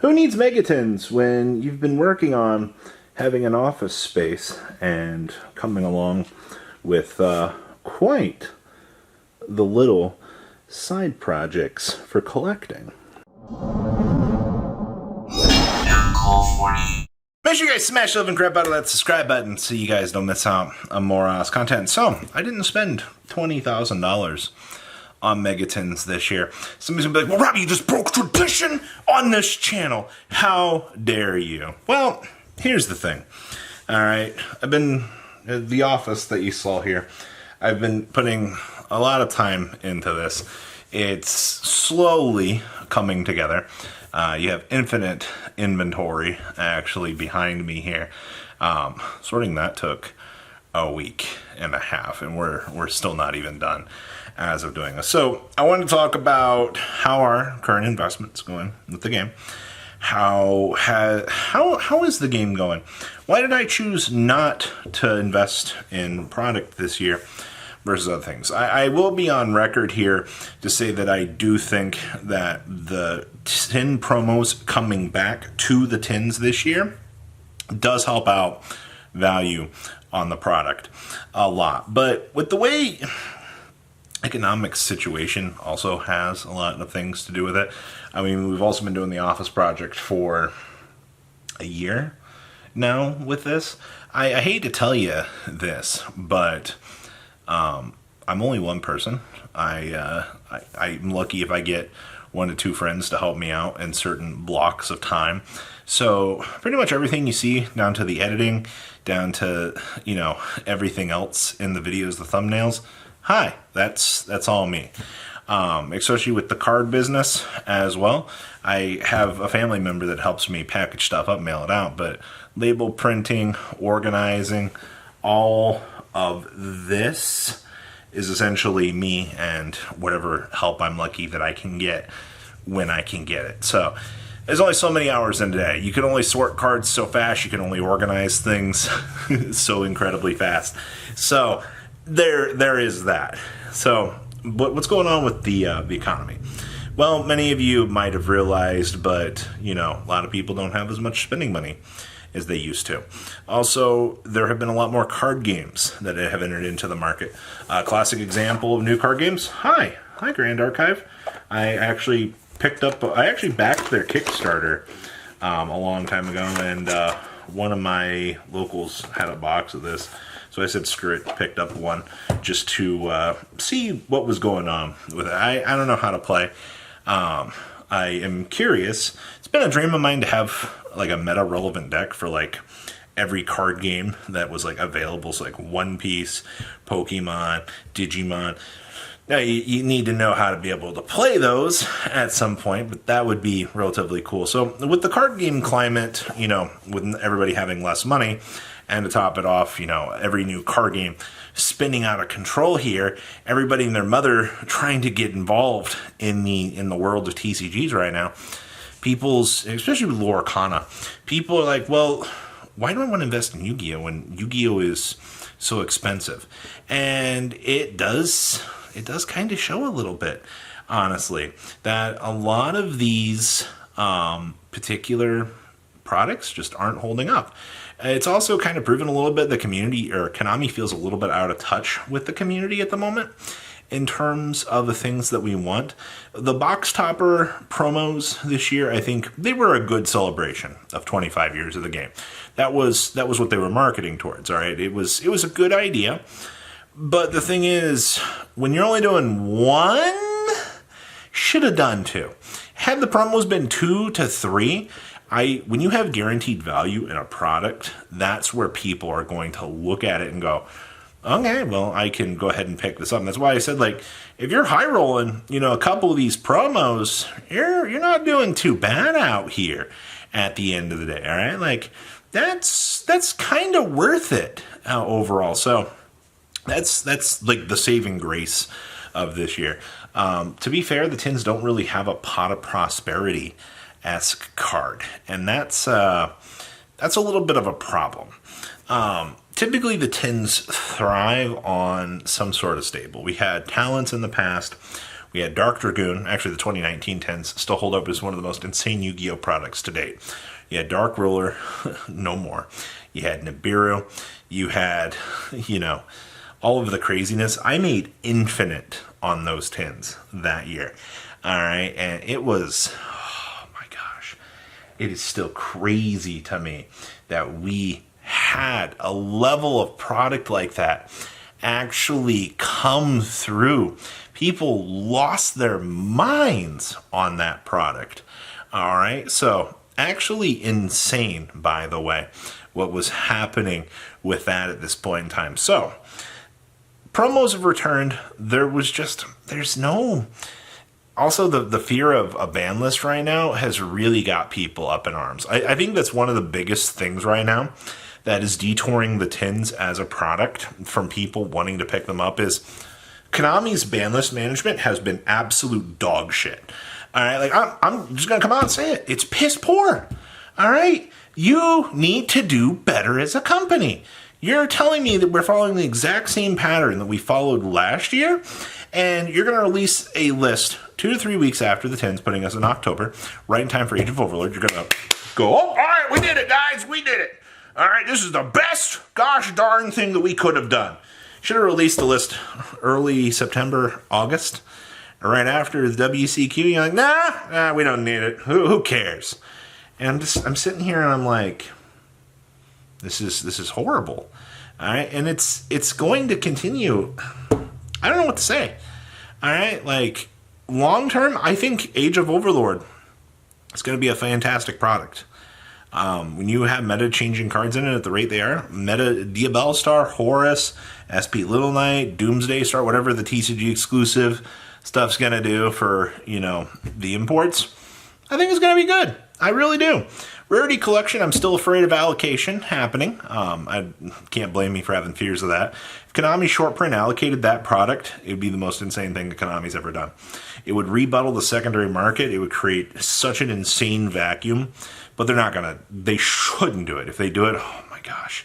Who needs megatins when you've been working on having an office space and coming along with quite the little side projects for collecting? Make sure you guys smash the living crap out of that subscribe button so you guys don't miss out on more content. So, I didn't spend $20,000 on megatins this year. Somebody's gonna be like, well, Robbie, you just broke tradition on this channel. How dare you? Well, here's the thing. Alright, I've been, the office that you saw here, I've been putting a lot of time into this. It's slowly coming together. You have infinite inventory actually behind me here. Sorting that took a week and a half, and we're still not even done as of doing this. So I wanted to talk about how our current investment's going with the game. How is the game going? Why did I choose not to invest in product this year versus other things? I will be on record here to say that I do think that the tin promos coming back to the tins this year does help out value on the product a lot. But with the way economic situation also has a lot of things to do with it. I mean, we've also been doing the office project for a year now with this. I hate to tell you this, but I'm only one person. I'm lucky if I get 1 to 2 friends to help me out in certain blocks of time. So pretty much everything you see, down to the editing, down to, you know, everything else in the videos, the thumbnails, hi, that's all me. Especially with the card business as well. I have a family member that helps me package stuff up, mail it out, but label printing, organizing, all of this is essentially me and whatever help I'm lucky that I can get when I can get it. So there's only so many hours in a day. You can only sort cards so fast. You can only organize things so incredibly fast. So there is that. So what's going on with the economy? Well, many of you might have realized, but you know, a lot of people don't have as much spending money as they used to. Also, there have been a lot more card games that have entered into the market. A classic example of new card games. Hi Grand Archive. I actually backed their Kickstarter a long time ago, and one of my locals had a box of this. So I said, screw it, picked up one just to see what was going on with it. I don't know how to play. I am curious. It's been a dream of mine to have like a meta-relevant deck for like every card game that was like available. So like One Piece, Pokemon, Digimon. Now you need to know how to be able to play those at some point, but that would be relatively cool. So with the card game climate, you know, with everybody having less money, and to top it off, you know, every new card game spinning out of control here, everybody and their mother trying to get involved in the world of TCGs right now. Especially with Lorcana, people are like, well, why do I want to invest in Yu-Gi-Oh when Yu-Gi-Oh is so expensive? And it does kind of show a little bit, honestly, that a lot of these particular products just aren't holding up. It's also kind of proven a little bit the community, or Konami, feels a little bit out of touch with the community at the moment in terms of the things that we want. The box topper promos this year, I think they were a good celebration of 25 years of the game. That was what they were marketing towards, all right? It was a good idea. But the thing is, when you're only doing one, should have done 2. Had the promos been 2 to 3, when you have guaranteed value in a product, that's where people are going to look at it and go, okay, well, I can go ahead and pick this up. And that's why I said, like, if you're high rolling, you know, a couple of these promos, you're not doing too bad out here at the end of the day, all right? Like, that's kind of worth it overall. So that's like the saving grace of this year. To be fair, the tins don't really have a Pot of Prosperity-esque card, and that's a little bit of a problem. Typically, the tins thrive on some sort of stable. We had talents in the past We had Dark Dragoon. Actually, the 2019 tins still hold up as one of the most insane Yu-Gi-Oh products to date. You had Dark Ruler, no more. You had Nibiru. You had, all of the craziness. I made infinite on those tins that year. All right, and it was, oh my gosh, it is still crazy to me that we had a level of product like that actually come through. People lost their minds on that product. All right, so actually insane, by the way, what was happening with that at this point in time. So promos have returned. There's no... Also, the fear of a ban list right now has really got people up in arms. I think that's one of the biggest things right now that is detouring the tins as a product from people wanting to pick them up is Konami's ban list management has been absolute dog shit. All right, like I'm just going to come out and say it. It's piss poor. All right, you need to do better as a company. You're telling me that we're following the exact same pattern that we followed last year, and you're going to release a list 2 to 3 weeks after the 10's, putting us in October, right in time for Age of Overlord. You're going to go, oh, all right, we did it, guys, we did it. All right, this is the best gosh darn thing that we could have done. Should have released the list early September, August, right after the WCQ. You're like, nah, we don't need it. Who cares? And I'm sitting here and I'm like, this is horrible. All right, and it's going to continue. I don't know what to say. All right, like long term, I think Age of Overlord is going to be a fantastic product. When you have meta changing cards in it at the rate they are, meta Diabell Star, Horus, SP Little Knight, Doomsday Star, whatever the TCG exclusive stuff's going to do for, the imports, I think it's going to be good. I really do. Rarity collection, I'm still afraid of allocation happening. I can't blame me for having fears of that. If Konami short print allocated that product, it would be the most insane thing that Konami's ever done. It would rebuttal the secondary market. It would create such an insane vacuum, but they shouldn't do it. If they do it, oh my gosh,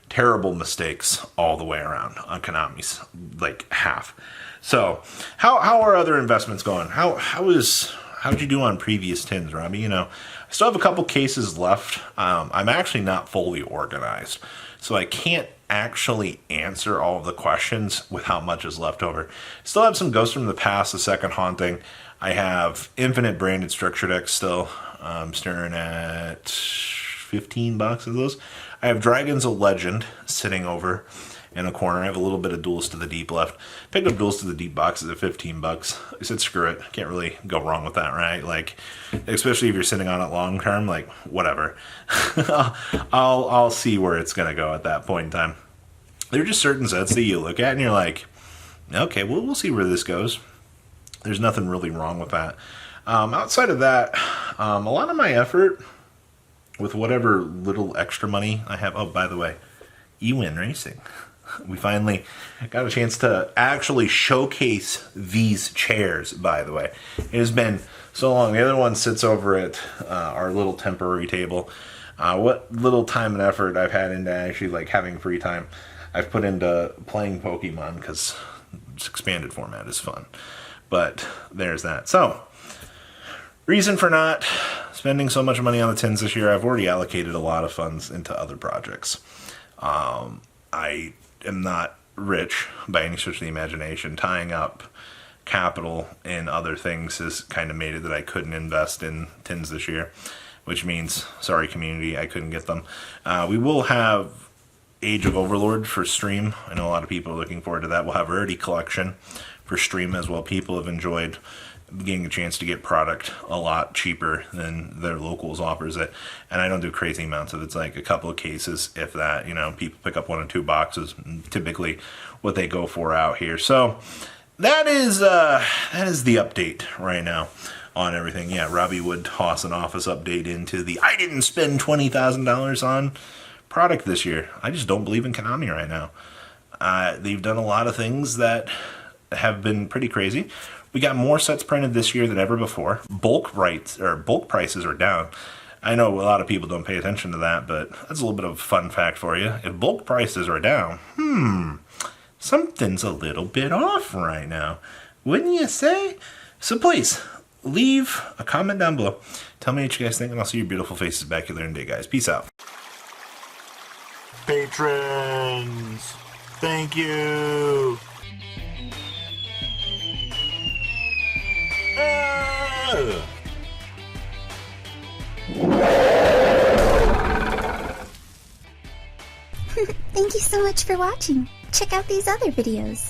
terrible mistakes all the way around on Konami's, like half. So how are other investments going? How'd you do on previous tins, Robbie? I still have a couple cases left. I'm actually not fully organized, so I can't actually answer all of the questions with how much is left over. Still have some Ghosts from the Past, the Second Haunting. I have infinite branded structure decks still. I'm staring at $15 of those. I have Dragons of Legend sitting over in a corner. I have a little bit of Duels to the Deep left. Picked up Duels to the Deep boxes at $15. I said, screw it. Can't really go wrong with that, right? Like, especially if you're sitting on it long term, like, whatever. I'll see where it's going to go at that point in time. There are just certain sets that you look at and you're like, okay, well, we'll see where this goes. There's nothing really wrong with that. Outside of that, a lot of my effort with whatever little extra money I have. Oh, by the way, eWin Racing. We finally got a chance to actually showcase these chairs, by the way. It has been so long. The other one sits over at our little temporary table. What little time and effort I've had into actually like having free time, I've put into playing Pokemon because expanded format is fun. But there's that. So, reason for not spending so much money on the tins this year, I've already allocated a lot of funds into other projects. I am not rich by any stretch of the imagination. Tying up capital in other things has kind of made it that I couldn't invest in tins this year, which means, sorry community, I couldn't get them. We will have Age of Overlord for stream. I know a lot of people are looking forward to that. We'll have Rarity Collection for stream as well. People have enjoyed getting a chance to get product a lot cheaper than their locals offers it, and I don't do crazy amounts of it. It's like a couple of cases, if that. People pick up 1 or 2 boxes, typically what they go for out here. So that is the update right now on everything. Yeah, Robbie would toss an office update into the I didn't spend $20,000 on product this year. I just don't believe in Konami right now. They've done a lot of things that have been pretty crazy. We got more sets printed this year than ever before. Bulk prices are down. I know a lot of people don't pay attention to that, but that's a little bit of a fun fact for you. If bulk prices are down, something's a little bit off right now. Wouldn't you say? So please, leave a comment down below. Tell me what you guys think, and I'll see your beautiful faces back here later in the day, guys. Peace out. Patrons, thank you. Thank you so much for watching. Check out these other videos.